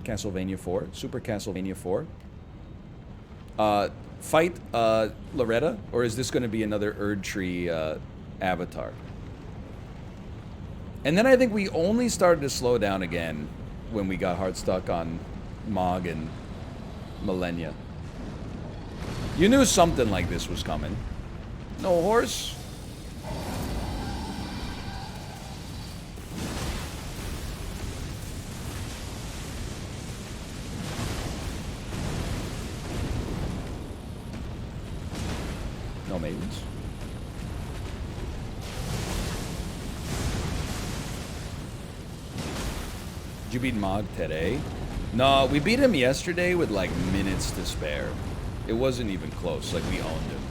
Castlevania 4. Super Castlevania 4. Fight Loretta, or is this going to be another Erdtree avatar? And then I think we only started to slow down again when we got hard stuck on Mog and Millennia. You knew something like this was coming. No horse? No maidens. Did you beat Mog today? No, we beat him yesterday with like minutes to spare. It wasn't even close, like we owned him.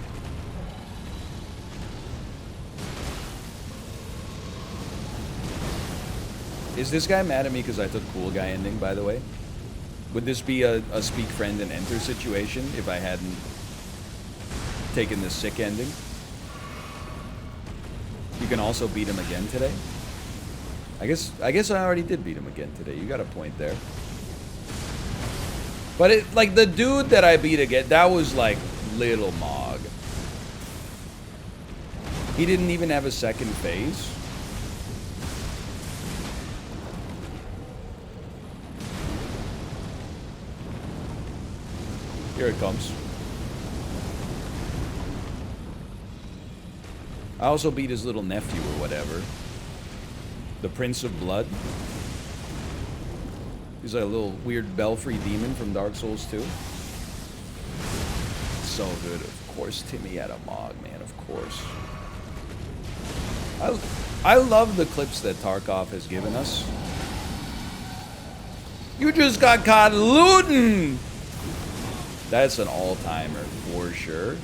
Is this guy mad at me because I took cool guy ending, by the way? Would this be a speak friend and enter situation if I hadn't taken the sick ending? You can also beat him again today? I guess I already did beat him again today. You got a point there. But it, like, the dude that I beat again, that was like little Mog. He didn't even have a second phase. Here it comes. I also beat his little nephew or whatever. The Prince of Blood. He's like a little weird belfry demon from Dark Souls 2. So good. Of course, Timmy had a Mog, man. Of course. I love the clips that Tarkov has given us. You just got caught looting! That's an all-timer, for sure.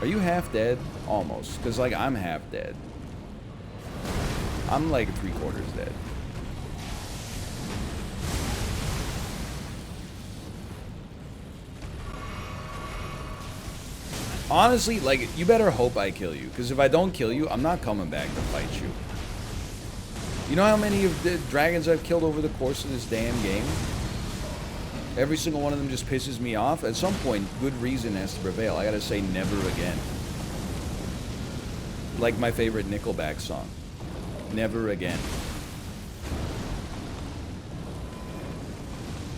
Are you half dead? Almost. Because, like, I'm half dead. I'm, like, 3/4 dead. Honestly, like, you better hope I kill you. Because if I don't kill you, I'm not coming back to fight you. You know how many of the dragons I've killed over the course of this damn game? Every single one of them just pisses me off. At some point, good reason has to prevail. I gotta say never again. Like my favorite Nickelback song. Never again.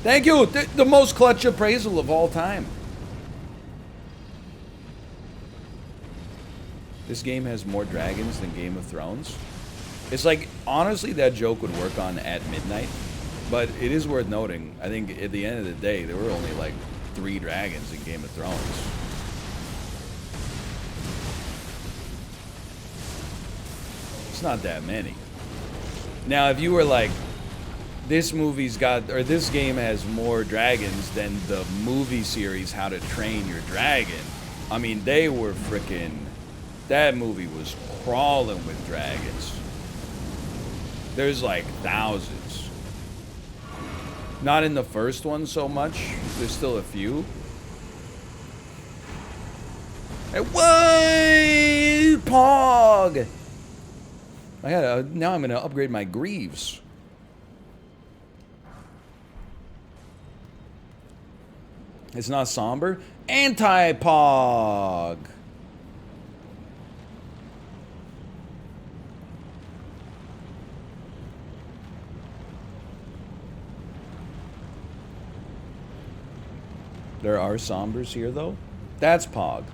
Thank you! The most clutch appraisal of all time. This game has more dragons than Game of Thrones. It's like, honestly, that joke would work on At Midnight. But it is worth noting, I think at the end of the day, there were only like 3 dragons in Game of Thrones. It's not that many. Now, if you were like, this movie's got, or this game has more dragons than the movie series How to Train Your Dragon, I mean, they were freaking, that movie was crawling with dragons. There's like thousands. Not in the first one so much. There's still a few. Hey, whoa! Pog! Now I'm gonna upgrade my greaves. It's not somber. Anti-Pog! There are sombers here, though. That's Pog.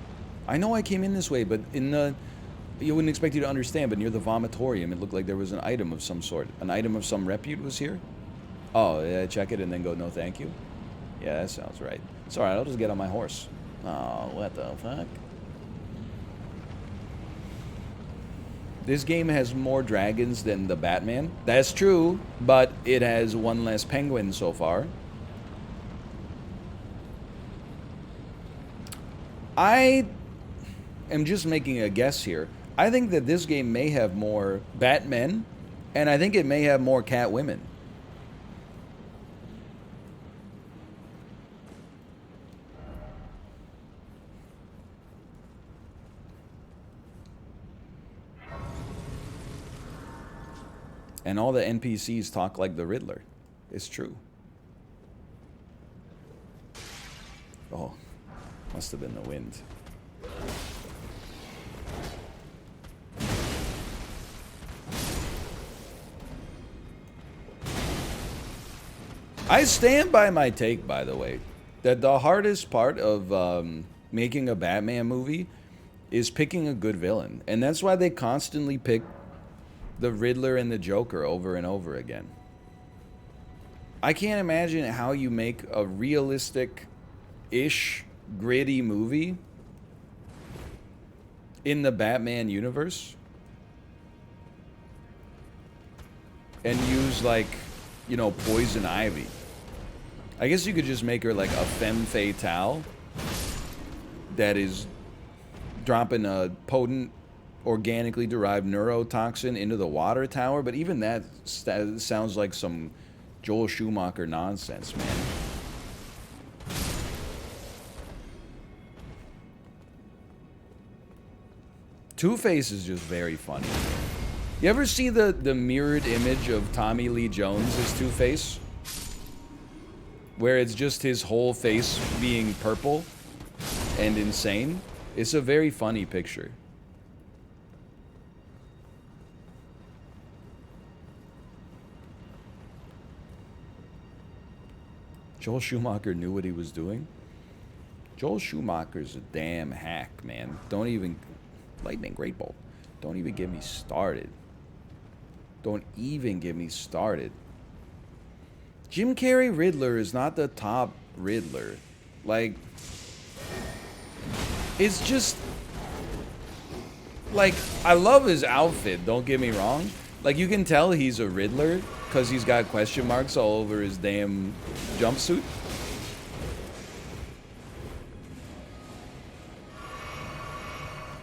I know I came in this way, but in the... You wouldn't expect you to understand, but near the vomitorium, it looked like there was an item of some sort. An item of some repute was here? Oh, yeah, check it and then go, no thank you? Yeah, that sounds right. It's alright, I'll just get on my horse. Oh, what the fuck? This game has more dragons than the Batman. That's true, but it has one less penguin so far. I am just making a guess here. I think that this game may have more Batmen, and I think it may have more Catwomen. And all the NPCs talk like the Riddler. It's true. Oh, must have been the wind. I stand by my take, by the way, that the hardest part of making a Batman movie is picking a good villain. And that's why they constantly pick the Riddler and the Joker over and over again. I can't imagine how you make a realistic-ish, gritty movie in the Batman universe and use, like, you know, Poison Ivy. I guess you could just make her like a femme fatale that is dropping a potent, organically derived neurotoxin into the water tower, but even that sounds like some Joel Schumacher nonsense, man. Two-Face is just very funny. You ever see the mirrored image of Tommy Lee Jones as Two-Face? Where it's just his whole face being purple and insane? It's a very funny picture. Joel Schumacher knew what he was doing? Joel Schumacher's a damn hack, man. Don't even... Lightning Great Bolt. Don't even get me started. Don't even get me started. Jim Carrey Riddler is not the top Riddler. Like, it's just, like, I love his outfit, don't get me wrong. Like, you can tell he's a Riddler because he's got question marks all over his damn jumpsuit.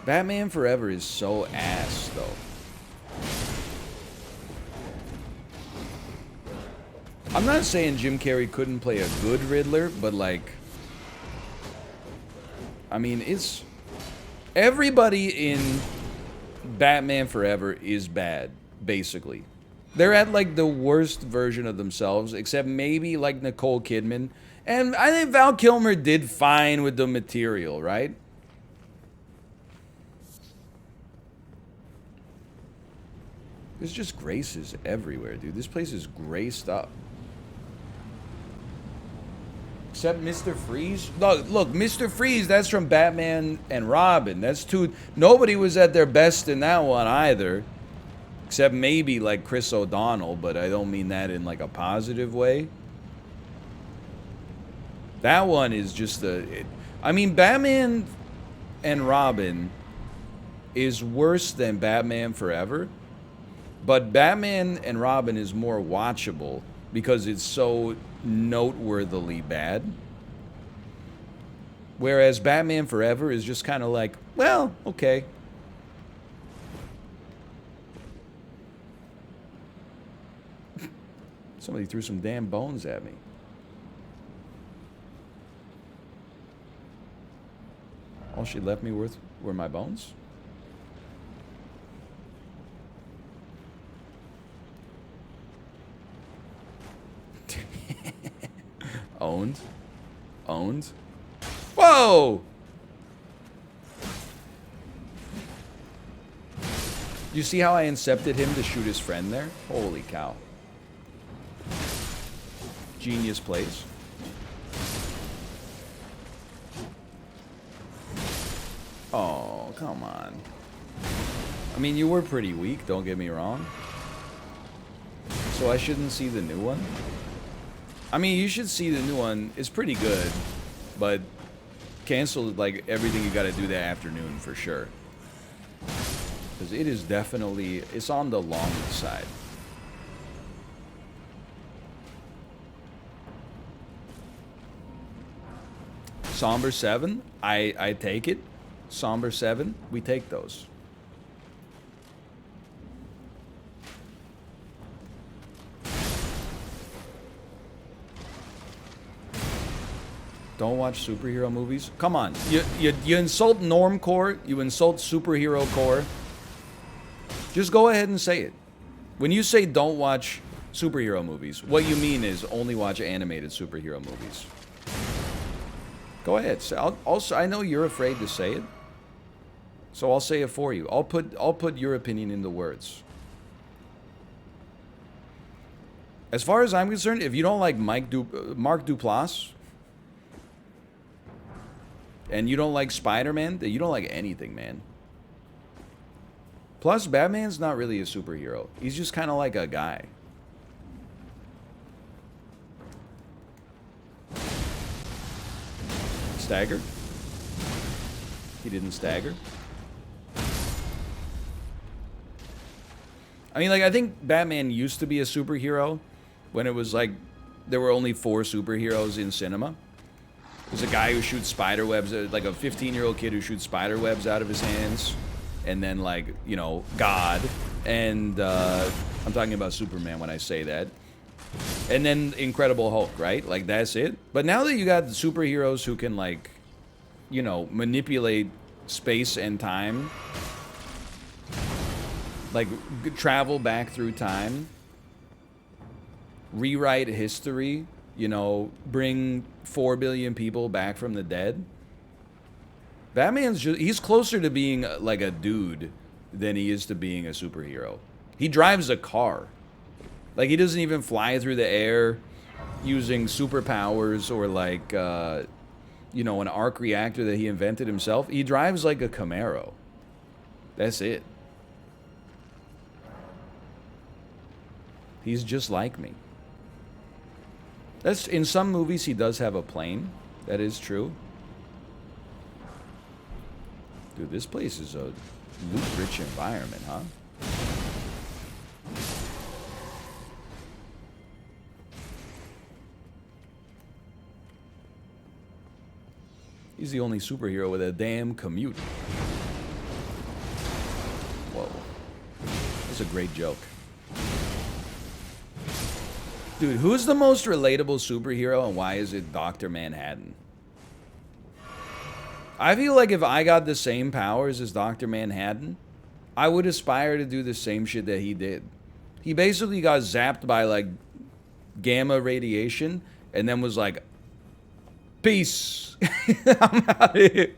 Batman Forever is so ass, though. I'm not saying Jim Carrey couldn't play a good Riddler, but like, I mean, it's... Everybody in Batman Forever is bad, basically. They're at like the worst version of themselves, except maybe like Nicole Kidman. And I think Val Kilmer did fine with the material, right? There's just graces everywhere, dude. This place is graced up. Except Mr. Freeze. Look, Mr. Freeze, that's from Batman and Robin. That's two... Nobody was at their best in that one either. Except maybe like Chris O'Donnell, but I don't mean that in like a positive way. That one is just a... I mean, Batman and Robin is worse than Batman Forever. But Batman and Robin is more watchable because it's so noteworthily bad. Whereas Batman Forever is just kind of like, well, okay. Somebody threw some damn bones at me. All she left me with were my bones? Owned. Owned. Whoa! You see how I incepted him to shoot his friend there? Holy cow. Genius plays. Oh, come on. I mean, you were pretty weak, don't get me wrong. So I shouldn't see the new one? I mean, you should see the new one. It's pretty good, but cancel like everything you got to do that afternoon for sure. Because it is definitely, it's on the long side. Somber 7, I take it. Somber 7, we take those. Don't watch superhero movies. Come on, you insult normcore, you insult superhero core. Just go ahead and say it. When you say don't watch superhero movies, what you mean is only watch animated superhero movies. Go ahead. Also, I know you're afraid to say it, so I'll say it for you. I'll put your opinion into words. As far as I'm concerned, if you don't like Mark Duplass, and you don't like Spider-Man, then you don't like anything, man. Plus, Batman's not really a superhero. He's just kind of like a guy. Stagger? He didn't stagger. I mean, like, I think Batman used to be a superhero when it was like there were only 4 superheroes in cinema. There's a guy who shoots spider webs, like a 15-year-old kid who shoots spider webs out of his hands, and then, like, you know, God, and I'm talking about Superman when I say that, and then Incredible Hulk, right? Like, that's it. But now that you got superheroes who can, like, you know, manipulate space and time, like travel back through time, rewrite history, you know, bring 4 billion people back from the dead. Batman's just, he's closer to being like a dude than he is to being a superhero. He drives a car. Like, he doesn't even fly through the air using superpowers or like, you know, an arc reactor that he invented himself. He drives like a Camaro. That's it. He's just like me. That's, in some movies he does have a plane. That is true. Dude, this place is a loot-rich environment, huh? He's the only superhero with a damn commute. Whoa. That's a great joke. Dude, who's the most relatable superhero and why is it Dr. Manhattan? I feel like if I got the same powers as Dr. Manhattan, I would aspire to do the same shit that he did. He basically got zapped by, like, gamma radiation and then was like, peace. I'm out of here.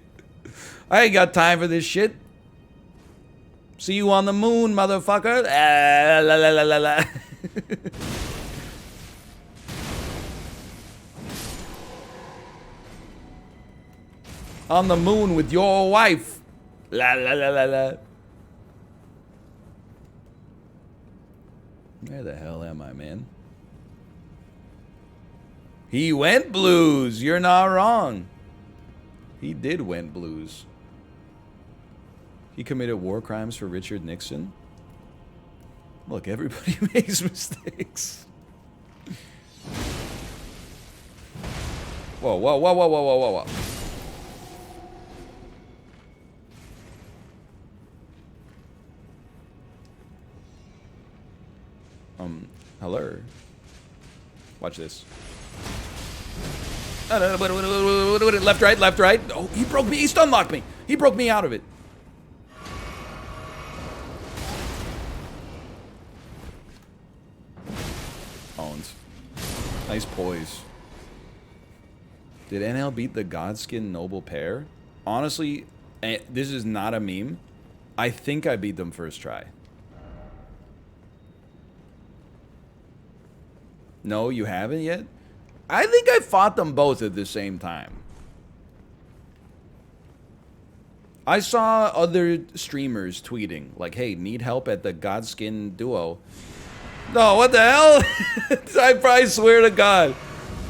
I ain't got time for this shit. See you on the moon, motherfucker. La, la, la, la, la. On the moon with your wife. La la la la la. Where the hell am I, man? He went blues. You're not wrong. He did went blues. He committed war crimes for Richard Nixon. Look, everybody makes mistakes. Whoa, whoa, whoa, whoa, whoa, whoa, whoa, whoa. Hello. Watch this. Left, right, left, right. Oh, he broke me. He stun locked me. He broke me out of it. Owns. Nice poise. Did NL beat the Godskin Noble pair? Honestly, this is not a meme. I think I beat them first try. No, you haven't yet? I think I fought them both at the same time. I saw other streamers tweeting, like, hey, need help at the Godskin Duo. No, what the hell? I probably swear to God,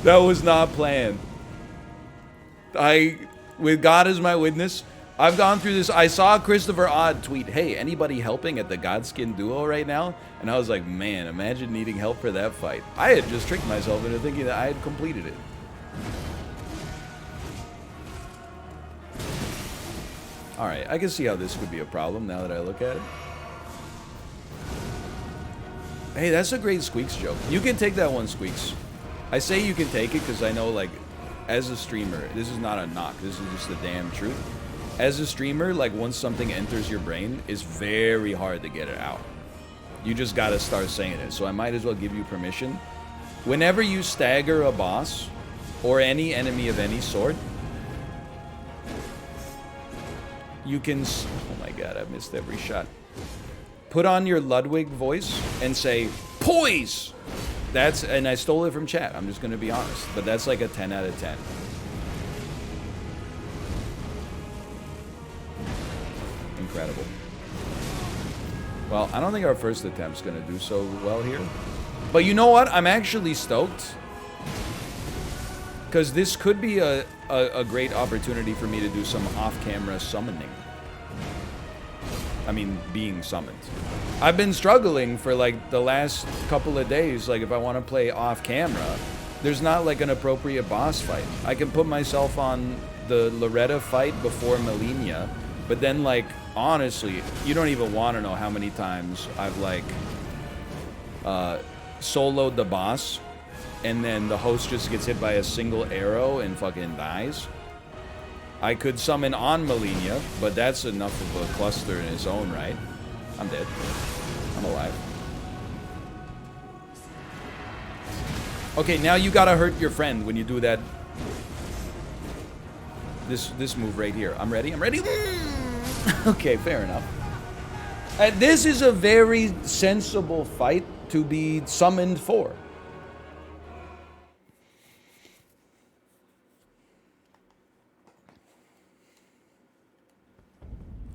that was not planned. With God as my witness, I've gone through this. I saw Christopher Odd tweet, hey, anybody helping at the Godskin Duo right now? And I was like, man, imagine needing help for that fight. I had just tricked myself into thinking that I had completed it. Alright, I can see how this could be a problem now that I look at it. Hey, that's a great Squeaks joke. You can take that one, Squeaks. I say you can take it because I know, like, as a streamer, this is not a knock. This is just the damn truth. As a streamer, like, once something enters your brain, it's very hard to get it out. You just gotta start saying it. So I might as well give you permission. Whenever you stagger a boss or any enemy of any sort, you can... Oh my god, I missed every shot. Put on your Ludwig voice and say, poise! That's... And I stole it from chat. I'm just gonna be honest. But that's like a 10 out of 10. Incredible. Well, I don't think our first attempt's gonna do so well here. But you know what? I'm actually stoked. Because this could be a great opportunity for me to do some off-camera summoning. I mean, being summoned. I've been struggling for, like, the last couple of days. Like, if I want to play off-camera, there's not, like, an appropriate boss fight. I can put myself on the Loretta fight before Melina. But then, like, honestly, you don't even want to know how many times I've, like, soloed the boss, and then the host just gets hit by a single arrow and fucking dies. I could summon on Melina, but that's enough of a cluster in its own right. I'm dead. I'm alive. Okay, now you gotta hurt your friend when you do that. This move right here. I'm ready. I'm ready. Okay, fair enough. This is a very sensible fight to be summoned for.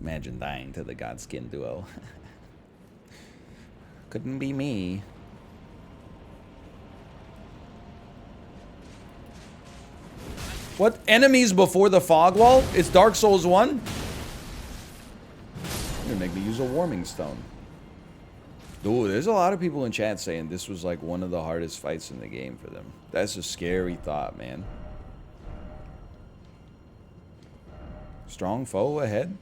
Imagine dying to the Godskin Duo. Couldn't be me. What? Enemies before the fog wall? It's Dark Souls 1? You're gonna make me use a warming stone. Dude, there's a lot of people in chat saying this was like one of the hardest fights in the game for them. That's a scary thought, man. Strong foe ahead?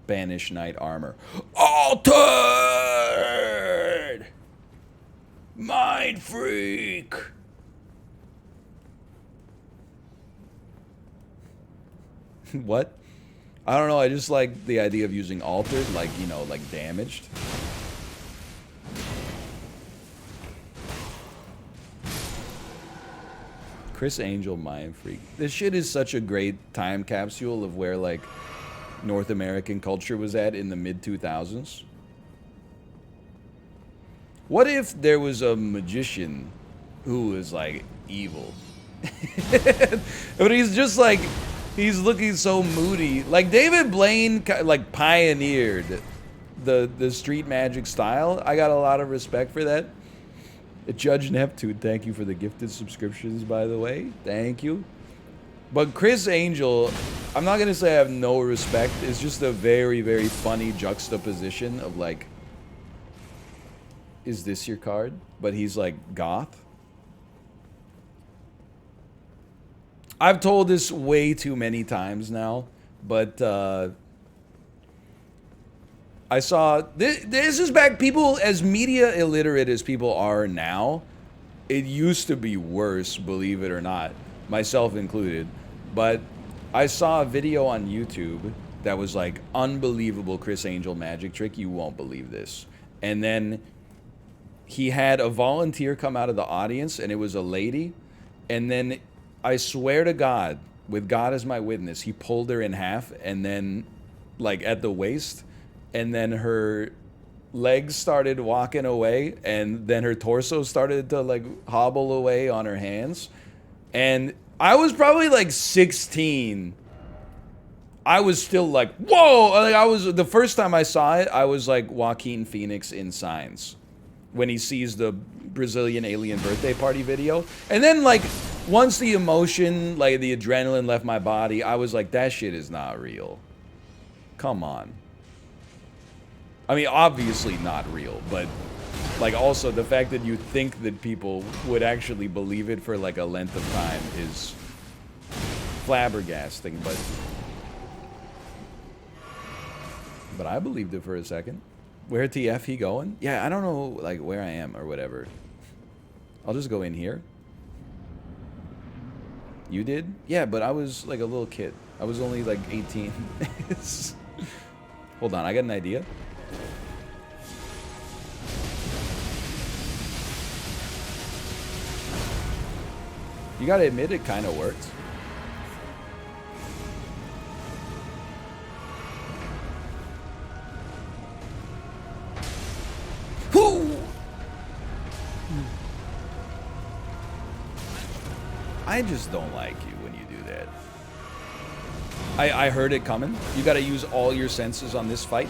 Banish Knight armor. Altered! Mind freak! What? I don't know, I just like the idea of using altered, like, you know, like damaged. Chris Angel, Mind Freak. This shit is such a great time capsule of where, like, North American culture was at in the mid-2000s. What if there was a magician who was, like, evil? But he's just, like, he's looking so moody. Like, David Blaine, like, pioneered the street magic style. I got a lot of respect for that. Judge Neptune, thank you for the gifted subscriptions, by the way. Thank you. But Chris Angel, I'm not going to say I have no respect. It's just a very, very funny juxtaposition of, like, is this your card? But he's, like, goth. I've told this way too many times now, but I saw... This is back... People, as media illiterate as people are now, it used to be worse, believe it or not. Myself included. But I saw a video on YouTube that was like, unbelievable Chris Angel magic trick. You won't believe this. And then he had a volunteer come out of the audience, and it was a lady. And then, I swear to God, with God as my witness, he pulled her in half, and then, like, at the waist, and then her legs started walking away, and then her torso started to, like, hobble away on her hands. And I was probably like 16. I was still like, whoa! Like, I was, the first time I saw it, I was like Joaquin Phoenix in Signs, when he sees the Brazilian alien birthday party video. And then, like, once the emotion, like the adrenaline left my body, I was like, that shit is not real. Come on. I mean, obviously not real, but, like, also the fact that you think that people would actually believe it for, like, a length of time is flabbergasting, but I believed it for a second. Where TF he going? Yeah, I don't know, like, where I am or whatever. I'll just go in here. You did? Yeah, but I was like a little kid. I was only like 18. Hold on, I got an idea. You gotta admit it kind of worked. Whoo! I just don't like you when you do that. I heard it coming. You gotta use all your senses on this fight.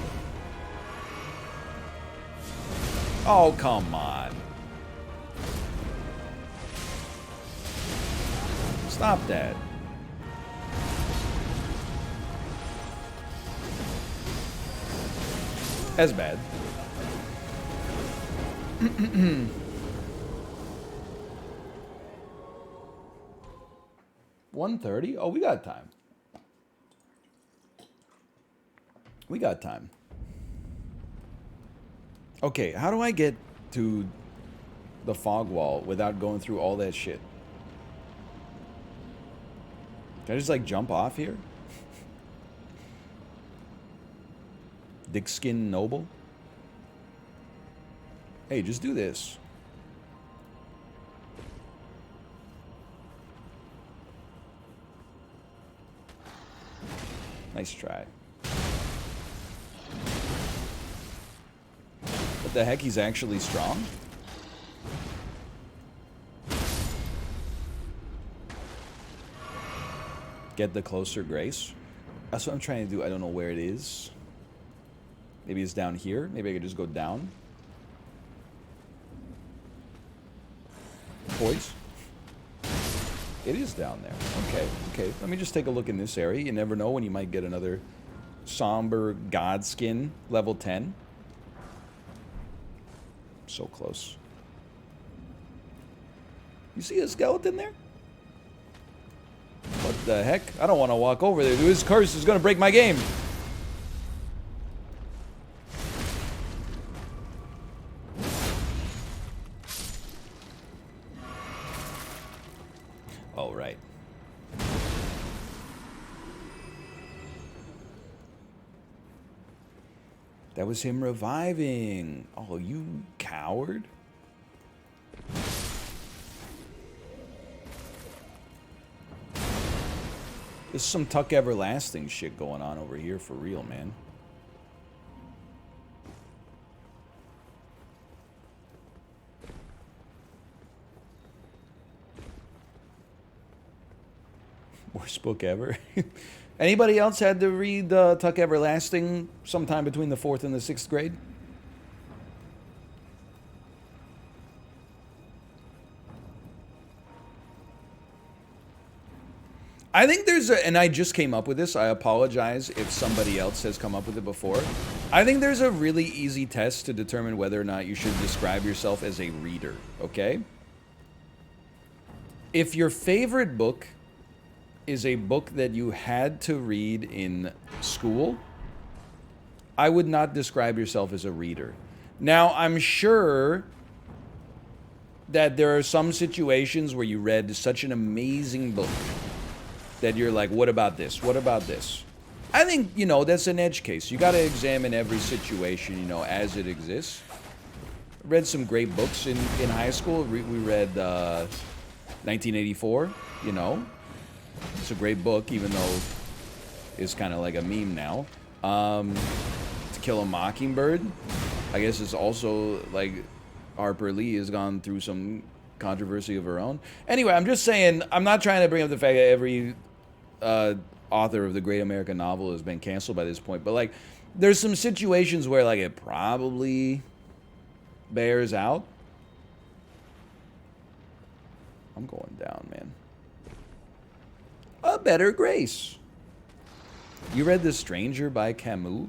Oh, come on. Stop that. As bad. 1:30? Oh, we got time. We got time. Okay, how do I get to the fog wall without going through all that shit? Can I just, like, jump off here? Dickskin Noble? Hey, just do this. Nice try. What the heck? He's actually strong? Get the closer grace. That's what I'm trying to do. I don't know where it is. Maybe it's down here. Maybe I could just go down. Poise. It is down there. Okay, okay. Let me just take a look in this area. You never know when you might get another somber Godskin level 10. So close. You see a skeleton there? What the heck? I don't want to walk over there. This curse is going to break my game. Oh, right. That was him reviving. Oh, you coward. There's some Tuck Everlasting shit going on over here for real, man. Worst book ever. Anybody else had to read Tuck Everlasting sometime between the 4th and the 6th grade? I think there's a, and I just came up with this, I apologize if somebody else has come up with it before. I think there's a really easy test to determine whether or not you should describe yourself as a reader, okay? If your favorite book is a book that you had to read in school, I would not describe yourself as a reader. Now, I'm sure that there are some situations where you read such an amazing book that you're like, what about this? What about this? I think, you know, that's an edge case. You got to examine every situation, you know, as it exists. Read some great books in high school. We read 1984, you know. It's a great book, even though it's kind of like a meme now. To Kill a Mockingbird, I guess it's also like Harper Lee has gone through some controversy of her own. Anyway, I'm just saying, I'm not trying to bring up the fact that every author of the great American novel has been canceled by this point, but like, there's some situations where like it probably bears out. I'm going down, man. A Better Grace. You read The Stranger by Camus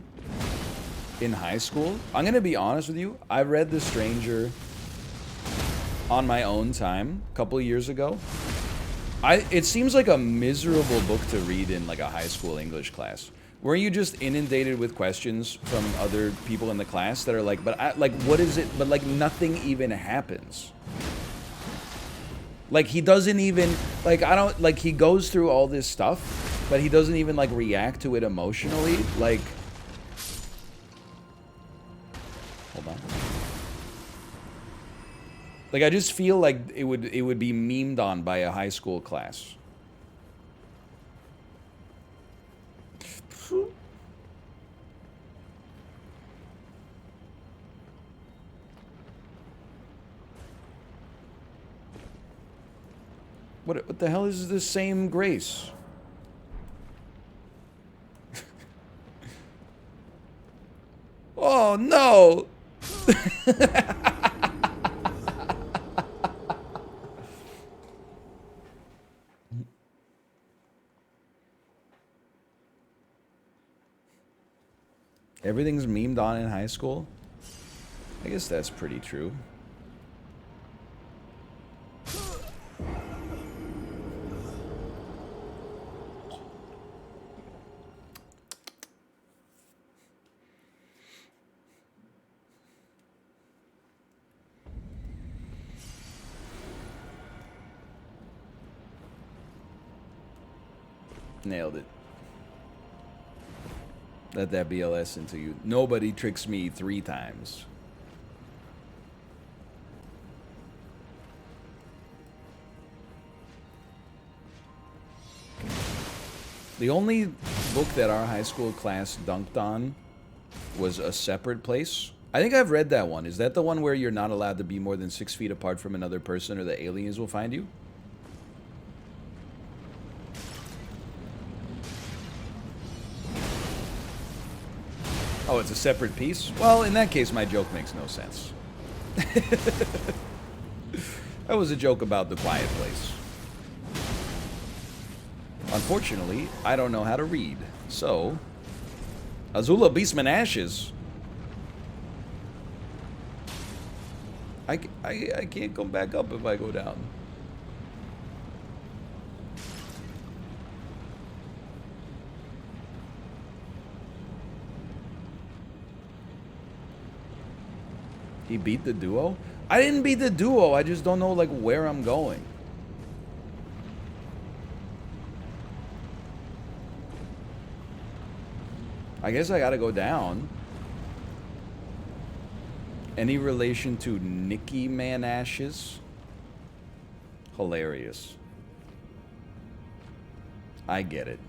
in high school? I'm going to be honest with you. I read The Stranger on my own time a couple of years ago. It seems like a miserable book to read in like a high school English class. Were you just inundated with questions from other people in the class that are like, but like, what is it? But like nothing even happens. Like, he doesn't even, like, I don't, like, he goes through all this stuff, but he doesn't even, like, react to it emotionally. Like, hold on. Like, I just feel like it would be memed on by a high school class. What the hell is this same Grace? Oh no! Everything's memed on in high school? I guess that's pretty true. Nailed it. Let that be a lesson to you. Nobody tricks me 3 times. The only book that our high school class dunked on was A Separate Place. I think I've read that one. Is that the one where you're not allowed to be more than 6 feet apart from another person or the aliens will find you? Oh, it's a separate piece? Well, in that case, my joke makes no sense. That was a joke about The Quiet Place. Unfortunately, I don't know how to read. So, Azula Beastman Ashes. I can't come back up if I go down. He beat the duo? I didn't beat the duo. I just don't know, like, where I'm going. I guess I gotta go down. Any relation to Nicki Man Ashes? Hilarious. I get it.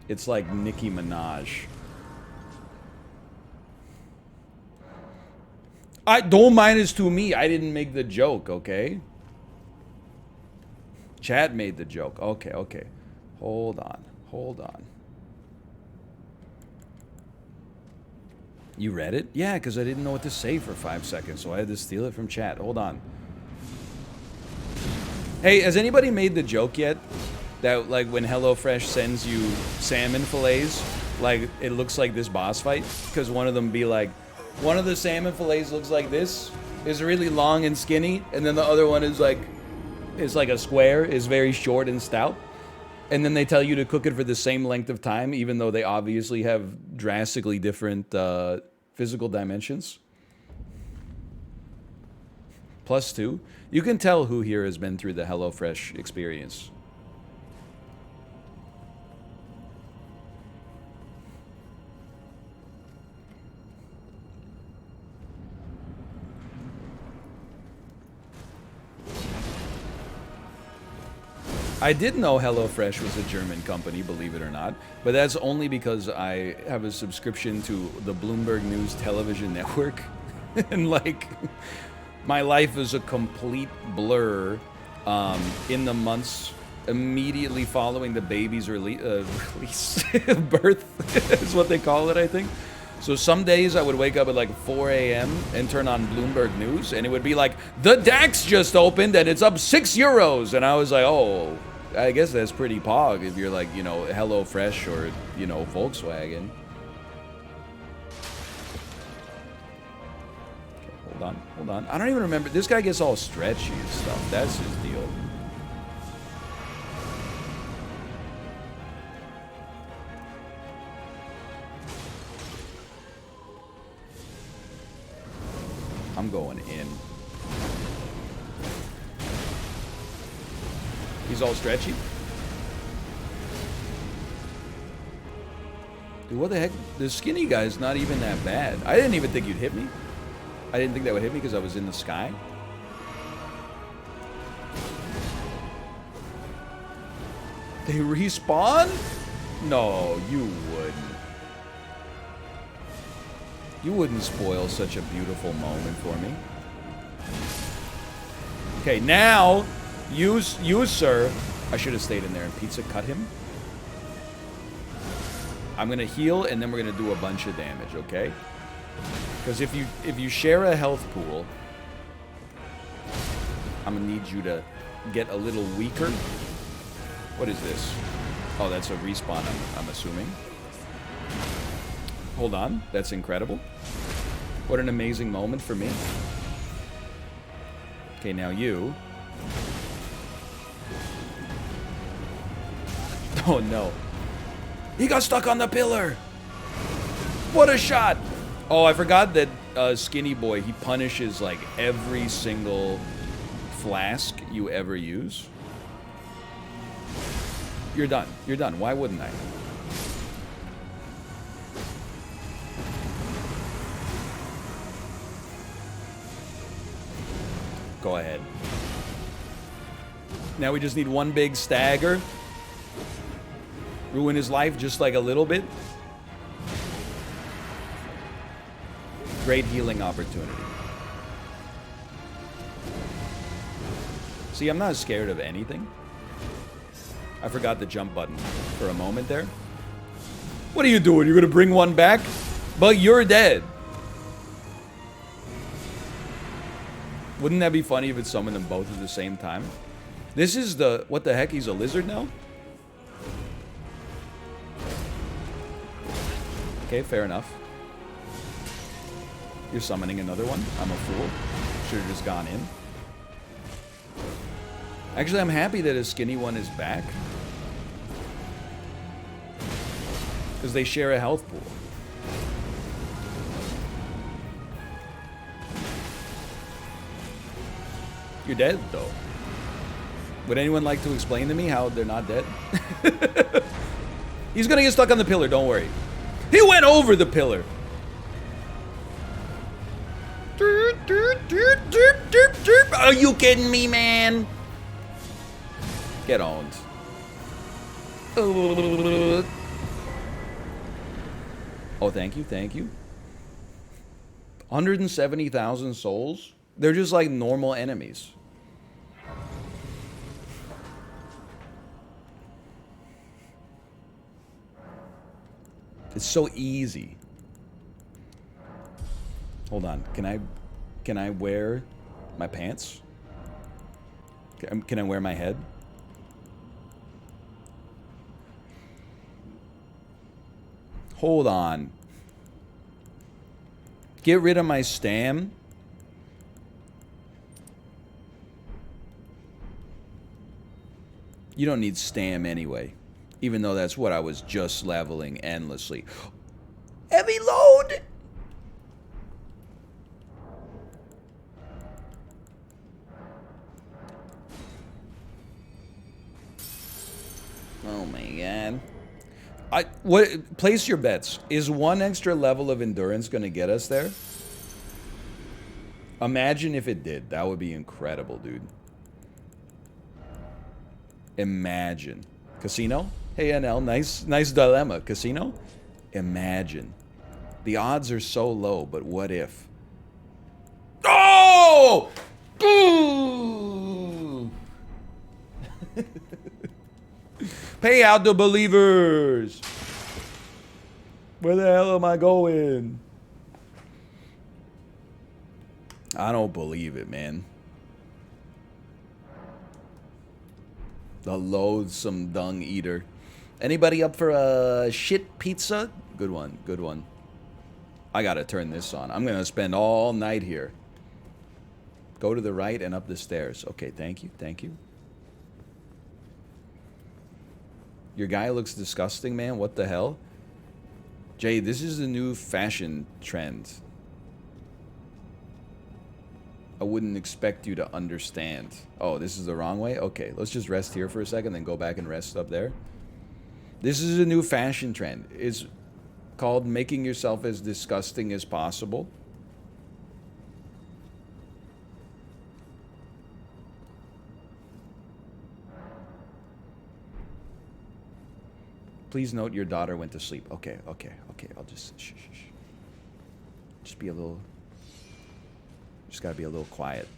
It's like Nicki Minaj. Don't minus to me. I didn't make the joke, okay? Chad made the joke. Okay, okay. Hold on. Hold on. You read it? Yeah, because I didn't know what to say for 5 seconds, so I had to steal it from chat. Hold on. Hey, has anybody made the joke yet? That, like, when HelloFresh sends you salmon fillets, like, it looks like this boss fight? Because one of them be like, one of the salmon fillets looks like this, is really long and skinny, and then the other one is like a square, is very short and stout. And then they tell you to cook it for the same length of time, even though they obviously have drastically different physical dimensions. +2. You can tell who here has been through the HelloFresh experience. I did know HelloFresh was a German company, believe it or not, but that's only because I have a subscription to the Bloomberg News television network, and like, my life is a complete blur in the months immediately following the baby's release, birth is what they call it, I think. So some days I would wake up at like 4 a.m. and turn on Bloomberg News, and it would be like, the DAX just opened and it's up 6 euros. And I was like, oh, I guess that's pretty pog if you're like, you know, HelloFresh or, you know, Volkswagen. Okay, hold on, hold on. I don't even remember. This guy gets all stretchy and stuff. That's his deal. I'm going in. He's all stretchy. Dude, what the heck? The skinny guy's not even that bad. I didn't even think you'd hit me. I didn't think that would hit me because I was in the sky. They respawn? No, you wouldn't. You wouldn't spoil such a beautiful moment for me. Okay, now, you sir. I should have stayed in there and pizza cut him. I'm gonna heal and then we're gonna do a bunch of damage, okay? Because if you share a health pool, I'm gonna need you to get a little weaker. What is this? Oh, that's a respawn, I'm assuming. Hold on, that's incredible. What an amazing moment for me. Okay, now you. Oh no. He got stuck on the pillar! What a shot! Oh, I forgot that Skinny Boy, he punishes like every single flask you ever use. You're done. You're done. Why wouldn't I? Go ahead. Now we just need one big stagger. Ruin his life just like a little bit. Great healing opportunity. See, I'm not scared of anything. I forgot the jump button for a moment there. What are you doing? You're gonna bring one back? But you're dead. Wouldn't that be funny if it summoned them both at the same time? This is the... What the heck? He's a lizard now? Okay, fair enough. You're summoning another one? I'm a fool. Should have just gone in. Actually, I'm happy that a skinny one is back. Because they share a health pool. You're dead, though. Would anyone like to explain to me how they're not dead? He's gonna get stuck on the pillar, don't worry. He went over the pillar. Are you kidding me, man? Get owned. Oh, thank you, thank you. 170,000 souls? They're just like normal enemies. It's so easy. Hold on. Can I wear my pants? Can I wear my head? Hold on. Get rid of my stam. You don't need stam anyway. Even though that's what I was just leveling endlessly. Heavy load! Oh my god. Place your bets. Is one extra level of endurance gonna get us there? Imagine if it did. That would be incredible, dude. Imagine. Casino? Hey NL, nice dilemma. Casino? Imagine. The odds are so low, but what if? Oh! Ooh! Pay out the believers! Where the hell am I going? I don't believe it, man. The loathsome dung eater. Anybody up for a shit pizza? Good one, good one. I gotta turn this on. I'm gonna spend all night here. Go to the right and up the stairs. Okay, thank you, thank you. Your guy looks disgusting, man. What the hell? Jay, this is the new fashion trend. I wouldn't expect you to understand. Oh, this is the wrong way? Okay, let's just rest here for a second, then go back and rest up there. This is a new fashion trend. It's called making yourself as disgusting as possible. Please note your daughter went to sleep. Okay. I'll just shh. Just be a little. Just gotta be a little quiet.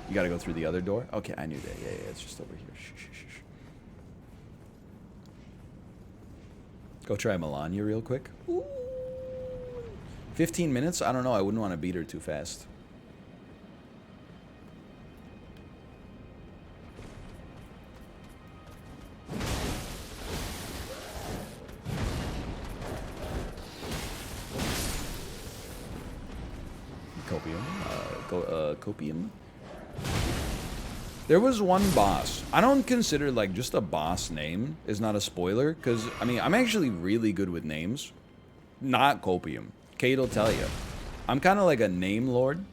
You gotta go through the other door? Okay, I knew that. Yeah, it's just over here. Shh. Go try Melania real quick. Ooh. 15 minutes? I don't know. I wouldn't want to beat her too fast. Copium. There was one boss. I don't consider like just a boss name is not a spoiler because I mean I'm actually really good with names. Not Copium. Kate'll tell you. I'm kind of like a name lord.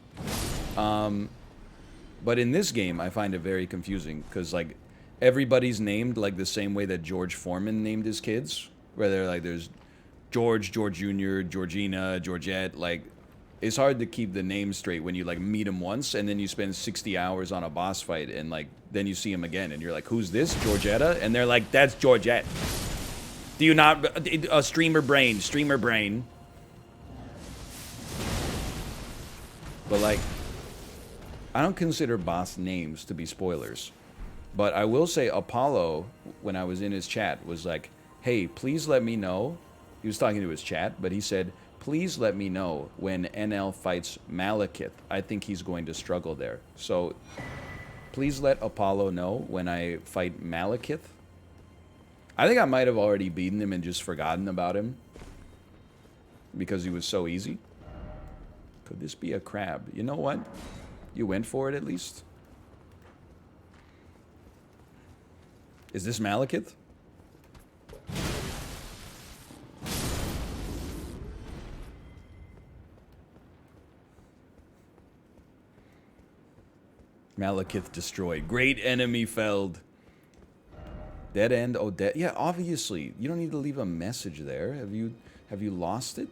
But in this game I find it very confusing because like everybody's named like the same way that George Foreman named his kids. Where they're like there's George Jr., Georgina, Georgette, like it's hard to keep the names straight when you like meet him once and then you spend 60 hours on a boss fight and like then you see him again and you're like, who's this? Georgetta? And they're like, that's Georgette. Do you not streamer brain. But like I don't consider boss names to be spoilers. But I will say Apollo, when I was in his chat, was like, hey, please let me know. He was talking to his chat, but he said, please let me know when NL fights Malekith. I think he's going to struggle there. So, please let Apollo know when I fight Malekith. I think I might have already beaten him and just forgotten about him. Because he was so easy. Could this be a crab? You know what? You went for it at least. Is this Malekith? Malekith destroyed. Great enemy felled. Dead end. Oh, dead. Yeah, obviously. You don't need to leave a message there. Have you lost it?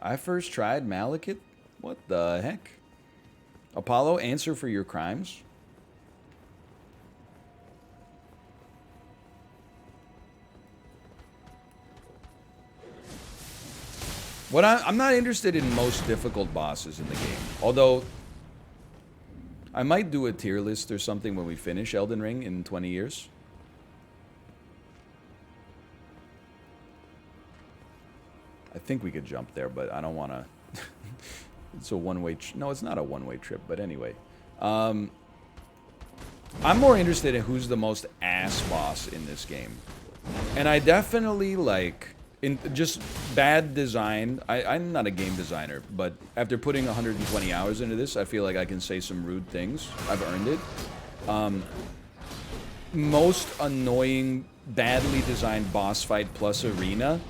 I first tried Malekith? What the heck? Apollo, answer for your crimes. I'm not interested in most difficult bosses in the game. Although I might do a tier list or something when we finish Elden Ring in 20 years. I think we could jump there, but I don't want to. It's a one-way. No, it's not a one-way trip, but anyway. I'm more interested in who's the most ass boss in this game. And I definitely like... in just bad design. I'm not a game designer, but after putting 120 hours into this, I feel like I can say some rude things. I've earned it. Most annoying, badly designed boss fight plus arena.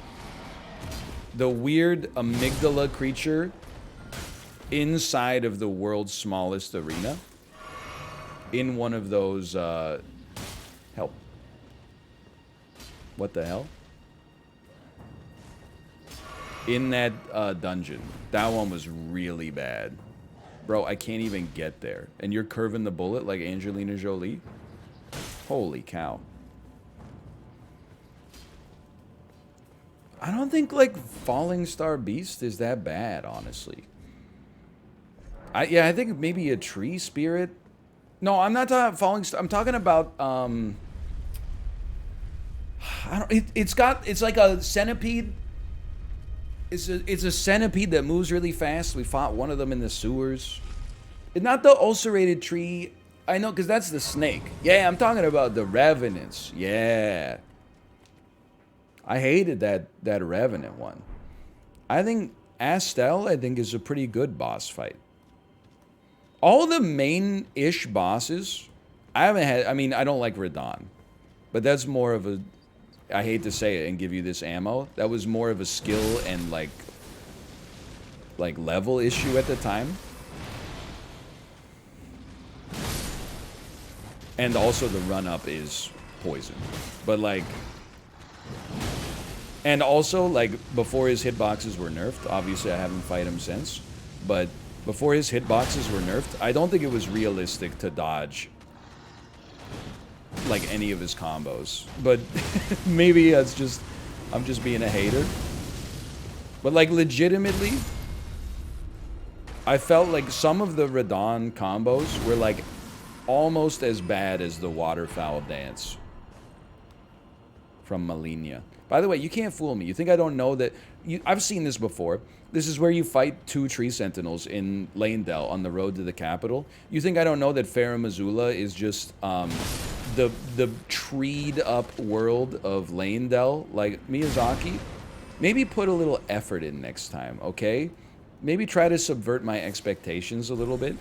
The weird amygdala creature inside of the world's smallest arena. In one of those, help. What the hell? In that dungeon. That one was really bad. Bro, I can't even get there. And you're curving the bullet like Angelina Jolie? Holy cow. I don't think, like, Falling Star Beast is that bad, honestly. I think maybe a tree spirit. No, I'm not talking about Falling Star. I'm talking about, it's like a centipede. It's a centipede that moves really fast. We fought one of them in the sewers. It's not the ulcerated tree. I know, because that's the snake. Yeah, I'm talking about the revenants. Yeah. I hated that revenant one. I think Astel, is a pretty good boss fight. All the main-ish bosses, I haven't had... I mean, I don't like Radon. But that's more of a... I hate to say it, and give you this ammo. That was more of a skill and like level issue at the time. And also the run-up is poison. But, like... And also, like, before his hitboxes were nerfed, obviously I haven't fight him since, but before his hitboxes were nerfed, I don't think it was realistic to dodge, like, any of his combos. But maybe that's just... I'm just being a hater. But, like, legitimately, I felt like some of the Radon combos were, like, almost as bad as the waterfowl dance from Malenia. By the way, you can't fool me. You think I don't know that... I've seen this before. This is where you fight 2 tree sentinels in Leyndell on the road to the capital. You think I don't know that Farum Azula is just the treed up world of Leyndell? Like, Miyazaki, maybe put a little effort in next time, okay? Maybe try to subvert my expectations a little bit.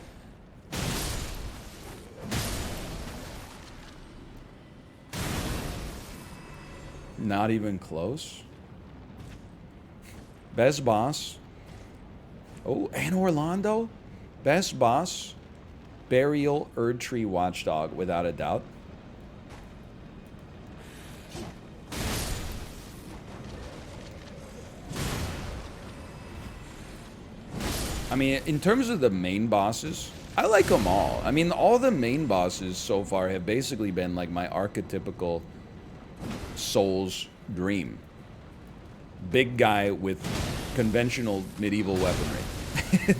Not even close. Best boss. Oh, and Orlando? Best boss. Burial Erdtree Watchdog, without a doubt. I mean, in terms of the main bosses, I like them all. I mean, all the main bosses so far have basically been like my archetypical Souls dream. Big guy with conventional medieval weaponry.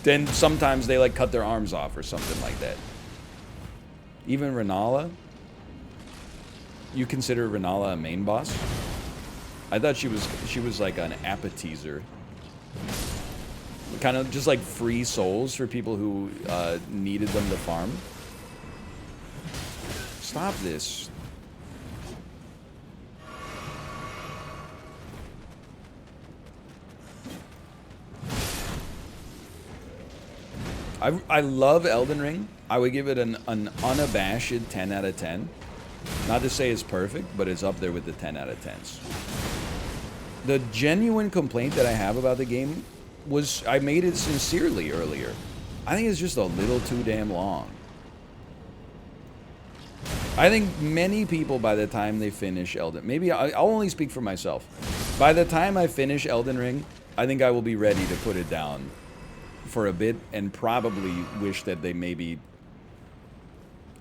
Then sometimes they like cut their arms off or something like that. Even Renala. You consider Renala a main boss? I thought she was like an appetizer. Kind of just like free souls for people who needed them to farm. Stop this. I love Elden Ring. I would give it an unabashed 10 out of 10. Not to say it's perfect, but it's up there with the 10 out of 10s. The genuine complaint that I have about the game was I made it sincerely earlier. I think it's just a little too damn long. I think many people, by the time they finish Elden... Maybe I'll only speak for myself. By the time I finish Elden Ring, I think I will be ready to put it down for a bit and probably wish that they maybe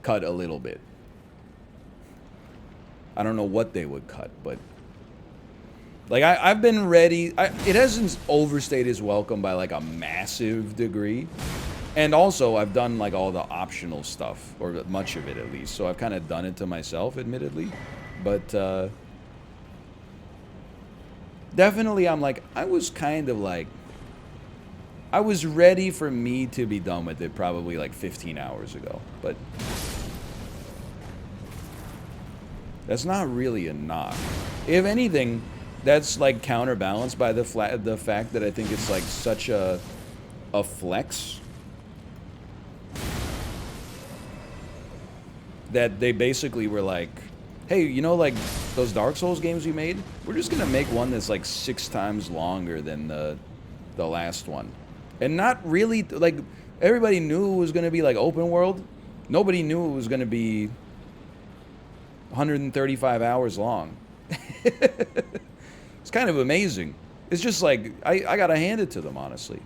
cut a little bit. I don't know what they would cut, but... Like, I've been ready... it hasn't overstayed its welcome by, like, a massive degree. And also, I've done, like, all the optional stuff. Or much of it, at least. So I've kind of done it to myself, admittedly. But, definitely, I'm like... I was kind of, like... I was ready for me to be done with it probably, like, 15 hours ago. But... that's not really a knock. If anything... that's like counterbalanced by the fact that I think it's like such a flex that they basically were like, hey, you know, like those Dark Souls games we made, we're just gonna make one that's like 6 times longer than the last one. And not really, like, everybody knew it was gonna be like open world. Nobody knew it was gonna be 135 hours long. It's kind of amazing. It's just like, I gotta hand it to them, honestly.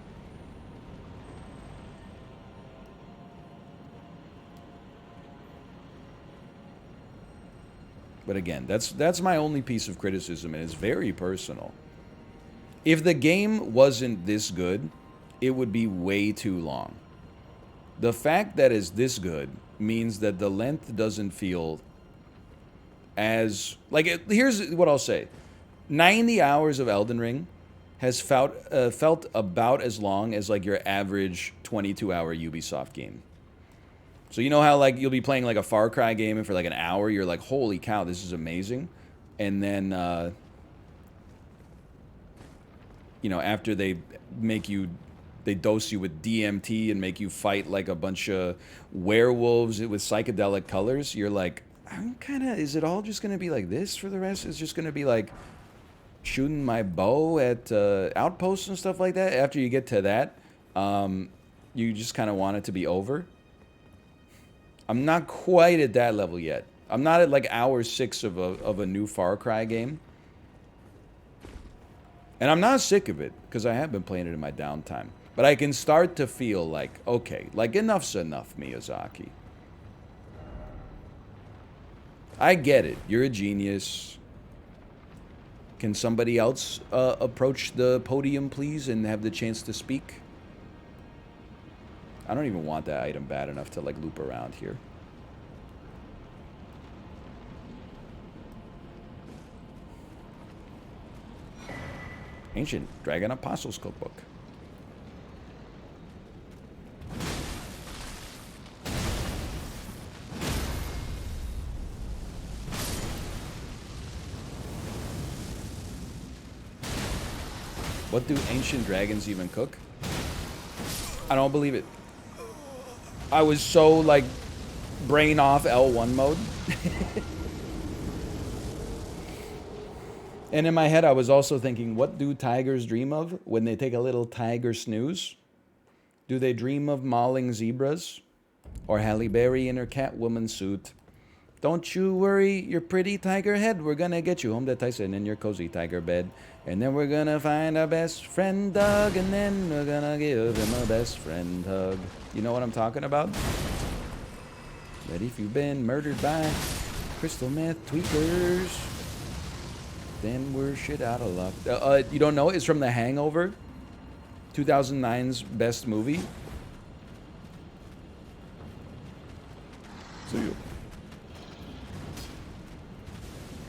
But again, that's my only piece of criticism, and it's very personal. If the game wasn't this good, it would be way too long. The fact that it's this good means that the length doesn't feel as... like, here's what I'll say. 90 hours of Elden Ring has felt about as long as, like, your average 22-hour Ubisoft game. So you know how, like, you'll be playing, like, a Far Cry game, and for, like, an hour, you're like, holy cow, this is amazing. And then, you know, after they dose you with DMT and make you fight, like, a bunch of werewolves with psychedelic colors, you're like, I'm kind of, is it all just going to be like this for the rest? It's just going to be like shooting my bow at outposts and stuff like that. After you get to that, you just kind of want it to be over. I'm not quite at that level yet. I'm not at like hour 6 of a new Far Cry game. And I'm not sick of it, because I have been playing it in my downtime. But I can start to feel like, okay, like enough's enough, Miyazaki. I get it. You're a genius. Can somebody else approach the podium, please, and have the chance to speak? I don't even want that item bad enough to, like, loop around here. Ancient Dragon Apostles Cookbook. What do ancient dragons even cook? I don't believe it. I was so, like, brain off L1 mode. And in my head, I was also thinking, what do tigers dream of when they take a little tiger snooze? Do they dream of mauling zebras? Or Halle Berry in her Catwoman suit? Don't you worry, your pretty tiger head. We're gonna get you home to Tyson in your cozy tiger bed. And then we're gonna find our best friend Doug. And then we're gonna give him a best friend hug. You know what I'm talking about? But if you've been murdered by crystal meth tweakers, then we're shit out of luck. You don't know? It's from The Hangover, 2009's best movie. See you.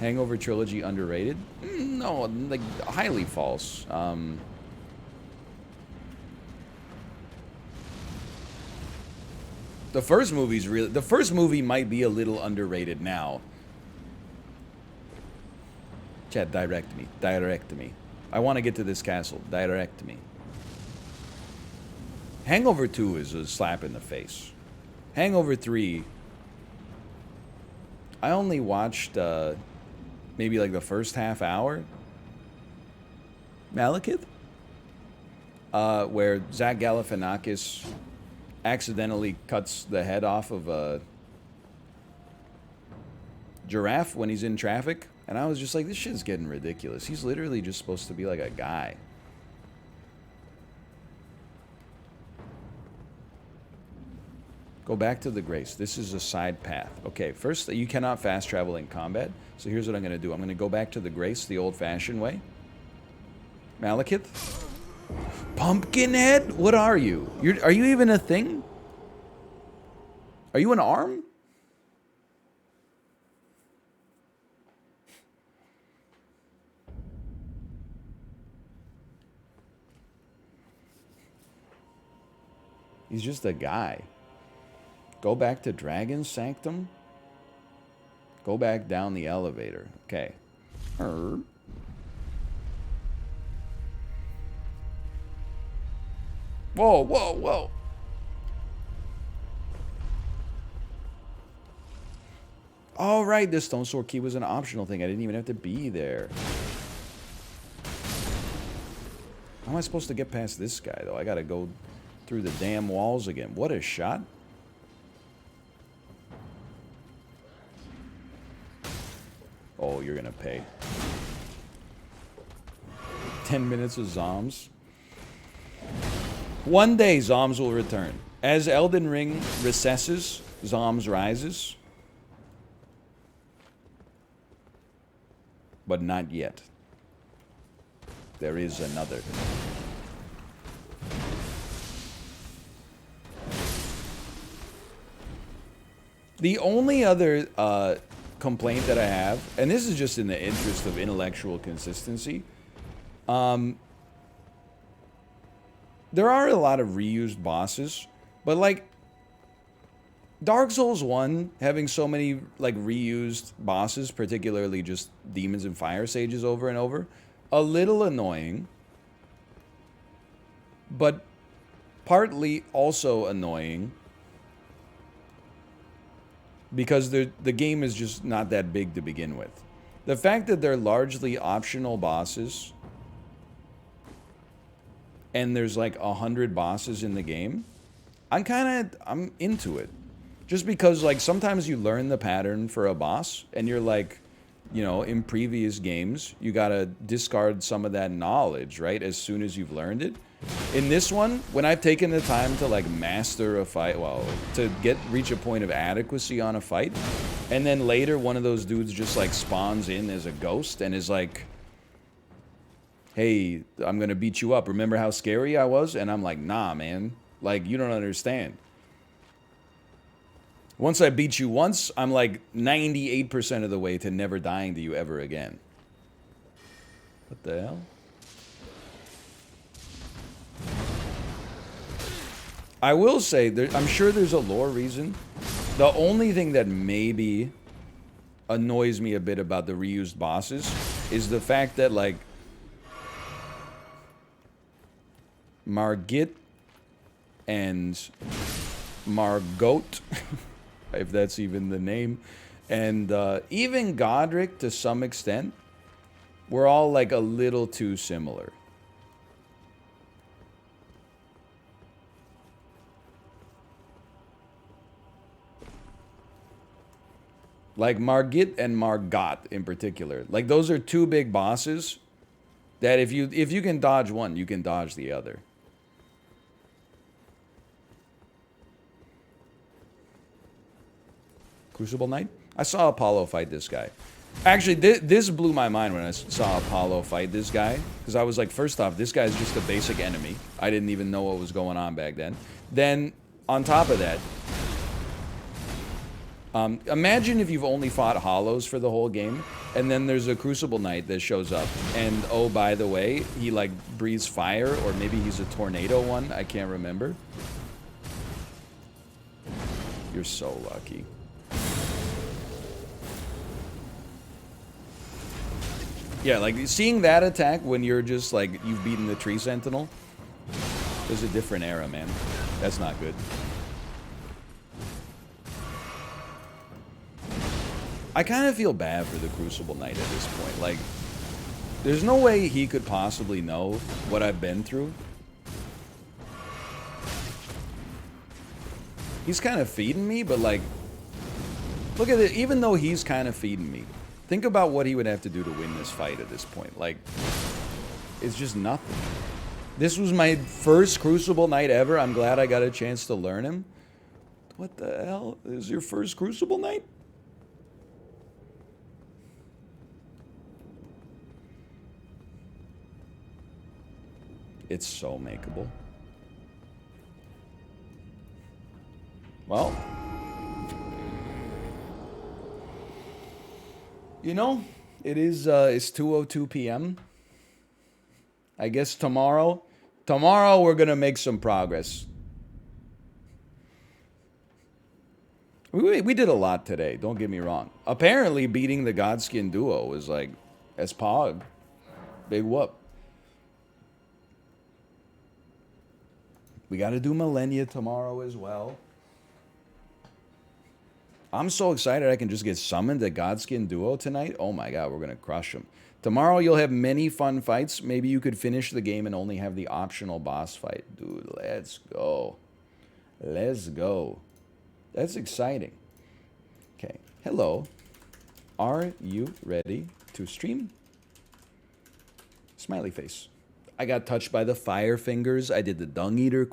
Hangover trilogy underrated? No, like highly false. The first movie's really. The first movie might be a little underrated now. Chat, direct me. Direct me. I want to get to this castle. Direct me. Hangover 2 is a slap in the face. Hangover 3, I only watched maybe like the first half hour. Malekith? Where Zach Galifianakis accidentally cuts the head off of a giraffe when he's in traffic. And I was just like, this shit's getting ridiculous. He's literally just supposed to be like a guy. Go back to the Grace. This is a side path. Okay, first, you cannot fast travel in combat. So here's what I'm going to do. I'm going to go back to the Grace the old-fashioned way. Malekith? Pumpkinhead? What are you? Are you even a thing? Are you an arm? He's just a guy. Go back to Dragon's Sanctum. Go back down the elevator. Okay. Whoa, whoa, whoa. All right, this stone sword key was an optional thing. I didn't even have to be there. How am I supposed to get past this guy, though? I gotta go through the damn walls again. What a shot. Oh, you're gonna pay. 10 minutes of Zoms. One day, Zoms will return. As Elden Ring recesses, Zoms rises. But not yet. There is another. The only other complaint that I have, and this is just in the interest of intellectual consistency, there are a lot of reused bosses, but like Dark Souls 1 having so many like reused bosses, particularly just demons and fire sages over and over, a little annoying, but partly also annoying because the game is just not that big to begin with. The fact that they're largely optional bosses and there's like 100 bosses in the game, I'm into it. Just because like sometimes you learn the pattern for a boss and you're like, you know, in previous games, you gotta discard some of that knowledge, right? As soon as you've learned it. In this one, when I've taken the time to like master a fight, well, to reach a point of adequacy on a fight, and then later one of those dudes just like spawns in as a ghost and is like, hey, I'm gonna beat you up. Remember how scary I was? And I'm like, nah, man. Like, you don't understand. Once I beat you once, I'm like 98% of the way to never dying to you ever again. What the hell? I will say, I'm sure there's a lore reason. The only thing that maybe annoys me a bit about the reused bosses is the fact that, like, Margit and Margot, if that's even the name, and even Godric to some extent, were all like a little too similar. Like Margit and Margot in particular. Like those are two big bosses that if you can dodge one, you can dodge the other. Crucible Knight? I saw Apollo fight this guy. Actually, this blew my mind when I saw Apollo fight this guy. Because I was like, first off, this guy's just a basic enemy. I didn't even know what was going on back then. Then, on top of that, imagine if you've only fought Hollows for the whole game, and then there's a Crucible Knight that shows up, and oh, by the way, he like breathes fire, or maybe he's a tornado one, I can't remember. You're so lucky. Yeah, like seeing that attack when you're just like, you've beaten the Tree Sentinel, there's a different era, man. That's not good. I kind of feel bad for the Crucible Knight at this point. Like, there's no way he could possibly know what I've been through. He's kind of feeding me, but like, look at it. Even though he's kind of feeding me, think about what he would have to do to win this fight at this point. Like, it's just nothing. This was my first Crucible Knight ever. I'm glad I got a chance to learn him. What the hell? This is your first Crucible Knight? It's so makeable. Well, you know, it's 2:02 p.m. I guess tomorrow we're gonna make some progress. We did a lot today, don't get me wrong. Apparently beating the Godskin Duo was like, as pog. Big whoop. We gotta do Millennia tomorrow as well. I'm so excited I can just get summoned to Godskin Duo tonight. Oh my god, we're gonna crush them. Tomorrow you'll have many fun fights. Maybe you could finish the game and only have the optional boss fight. Dude, let's go. Let's go. That's exciting. Okay, hello. Are you ready to stream? Smiley face. I got touched by the fire fingers. I did the dung eater quest.